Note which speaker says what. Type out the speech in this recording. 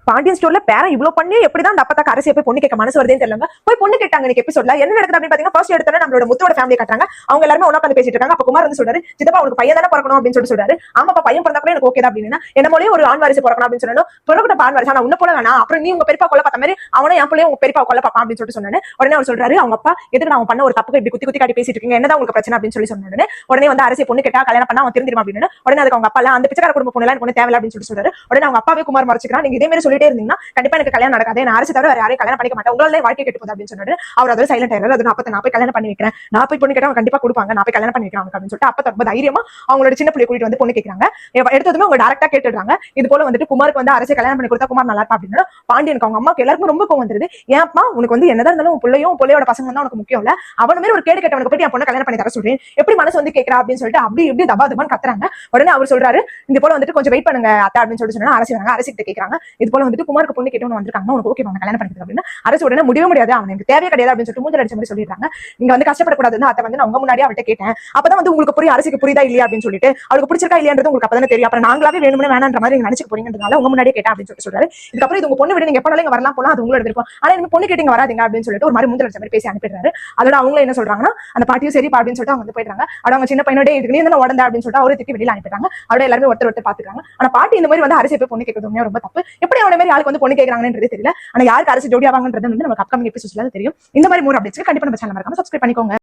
Speaker 1: பாண்டியன் ஸ்டோர்ல பேர இவ்வளவு பண்ணி எப்படிதான் அந்த அப்பா அரசியை போய் பொண்ணு கேட்க மனசு வருதுன்னு தெரியல. போய் பொண்ணு கேட்டாங்க இன்னைக்கு எபிசோட்ல. என்ன நடக்குது அப்படின்னு பாத்தீங்கன்னா, ஃபர்ஸ்ட் எடுத்தோட நம்மளோட முத்தோட ஃபேமிலி காட்டுறாங்க. அவங்க எல்லாரும் ஒண்ணா உட்கார்ந்து பேசிட்டு இருக்காங்க. அப்ப குமார் வந்து சொல்றாரு, சித்தப்பா உனக்கு பையன் தானே பிறக்கணும் அப்படின்னு சொல்றாரு. ஆமாப்பா பையன் பிறந்தா கூட எனக்கு ஓகே தான் அப்படின்னா, என்ன போலயே ஒரு ஆண் வாரிசு பிறக்கணும் அப்படின்னு சொன்னா, பிறகுட்ட ஆண் வாரிசு ஆனா உன்ன போல வேணா, அப்புறம் நீ உங்க பெரியப்பா கொல்ல பார்த்த மாதிரி அவனே என் பிள்ளையும் உங்க பெரியப்பா கொல்ல பாப்பா அப்படின்னு சொன்னாரு. உடனே அவர் சொல்றாரு, அவங்க அப்பா எதுக்கு நான் பண்ண ஒரு தப்புக்கு இப்படி குத்தி குத்தி காட்டி பேசிட்டு இருக்கீங்க, என்னதான் உங்களுக்கு பிரச்சனை அப்படின்னு சொன்னாரு. உடனே வந்து அரசியை பொண்ணு கேட்டா கல்யாணம் பண்ணா அவன் திருந்திருமா அப்படின்னு. உடனே அதுக்கு அவங்க அப்பா அந்த பிச்சைக்கார குடும்ப பொண்ணு எனக்கு தேவையில்லை அப்படின்னு சொல்றாரு. உடனே அவங்க அப்பாவே குமார் மறைச்சிக்கிறான், நீங்க இதே மாதிரி சொல்லிட்டே இருந்தீங்கன்னா கண்டிப்பா எனக்கு கல்யாணம் நடக்காது, நான் அரசு தவிர யாரையும் கல்யாணம் பண்ணிக்க மாட்டேன், உங்களால வாழ்க்கை கெட்டு போகுது அப்படின்னு சொன்னாரு. அவர் அதாவது சைலண்ட் ஆயிடுறாரு. அது நான் போய் கல்யாணம் பண்ணி வைக்கிறேன், நான் போய் பொண்ணு கேட்டா கண்டிப்பா கொடுப்பாங்க, நான் போய் கல்யாணம் பண்ணி வைக்கிறேன் அப்படின்னு சொல்லிட்டு அப்ப ரொம்ப தைரியமா அவங்களோட சின்ன பிள்ளை கூட்டிட்டு வந்து பொண்ணு கேட்கறாங்க. எடுத்ததுமே அவங்க டைரக்டா கேட்டுறாங்க, இது போல வந்துட்டு குமாருக்கு வந்து அரசு கல்யாணம் பண்ணி கொடுத்தா குமார் நல்லா இருப்பா அப்படின்னு. பாண்டியனுக்கு அவங்க அம்மாக்கு எல்லாருக்கும் ரொம்ப கோவம் வந்துருது. ஏன்ப்பா உனக்கு வந்து என்னதான் இருந்தாலும் பிள்ளையும் பிள்ளையோட பசங்க தான் உனக்கு முக்கியம் இல்ல, அவனுமே ஒரு கேடு கட்டவனுக்கு போய் என் பொண்ணை கல்யாணம் பண்ணி தர சொல்றேன், எப்படி மனசு வந்து கேட்கறா அப்படின்னு சொல்லிட்டு அப்படி இப்படி தபா தபான்னு கத்துறாங்க. உடனே அவர் சொல்றாரு, இது போல வந்துட்டு கொஞ்சம் வெயிட் பண்ணுங்க அத்தா அப்படின்னு சொல்லிட்டு சொன்னா அரசு வராங்க. அரசு கிட்ட கேட்கறாங்க, இது போல வந்துட்டு குமாருக்கு பொண்ணு கேட்டு வந்திருக்காங்க, உனக்கு ஓகே கல்யாணம் பண்ணிக்கிறது அப்படின்னு. அரசு உடனே முடியவே முடியாது, அவனுக்கு தேவையே கிடையாது அப்படின்னு சொல்லிட்டு மூஞ்சல் அடிச்ச மாதிரி சொல்லிடுறாங்க. நீங்க வந்து கஷ்டப்படக்கூடாதுன்னு அதை வந்து நான் உங்க முன்னாடியே அவள்கிட்ட கேட்டேன், அப்பதான் வந்து உங்களுக்கு புரியும் அரசுக்கு புரியுதா இல்லையா அப்படின்னு சொல்லிட்டு, அவளுக்கு பிடிச்சிருக்கா இல்லையான்றது உங்களுக்கு அப்பதானே தெரியும், அப்புறம் நாங்களாவே வேணும்னு வேணான்ற மாதிரி நீங்க நினைச்சு போறீங்கன்றதால உங்க முன்னாடியே கேட்டேன் அப்படின்னு சொல்லிட்டு சொல்றாரு. இதுக்கப்புறம் இது உங்க பொண்ணு விட நீங்க எப்பனாலும் இங்க வரலாம் போலாம், அது உங்களோட விருப்பம், ஆனா நீங்க பொண்ணு கேட்டீங்க வராதீங்க அப்படின்னு சொல்லிட்டு ஒரு மாதிரி மூஞ்சல் அடிச்ச மாதிரி பேசி அனுப்பிடுறாரு. அதோட அவங்க என்ன சொல்றாங்கன்னா, அந்த பாட்டியும் சரி அப்படின்னு சொல்லிட்டு அவங்க வந்து போயிடுறாங்க. அவங்க சின்ன பையனோட இதுக்கு நீ என்ன உடந்த அப்படின்னு சொல்லிட்டு அவரை திட்டி வெளியில அனுப்பிடுறாங்க. அவரோட எல்லாரும் ஒருத்தர் பாத்துக்காங்க. ஆனா பாட்டி இந்த மாதிரி வந்து அரசு போய் பொண்ணு கேட்கறது ரொம்ப தப்பு, எப்படி அவன மாதிரி ஆளுக்கு வந்து பொண்ணு கேட்கறாங்கன்றது தெரியல. ஆனா யாருக்கு அரசு ஜோடி ஆவாங்கன்றது வந்து நமக்கு அப்கமிங் எபிசோட்ஸ்ல தெரியும். இந்த மாதிரி மோர் அப்டேட்ஸ்க்கு கண்டிப்பா நம்ம சேனல் மறக்காம சப்ஸ்கிரைப் பண்ணிக்கோங்க.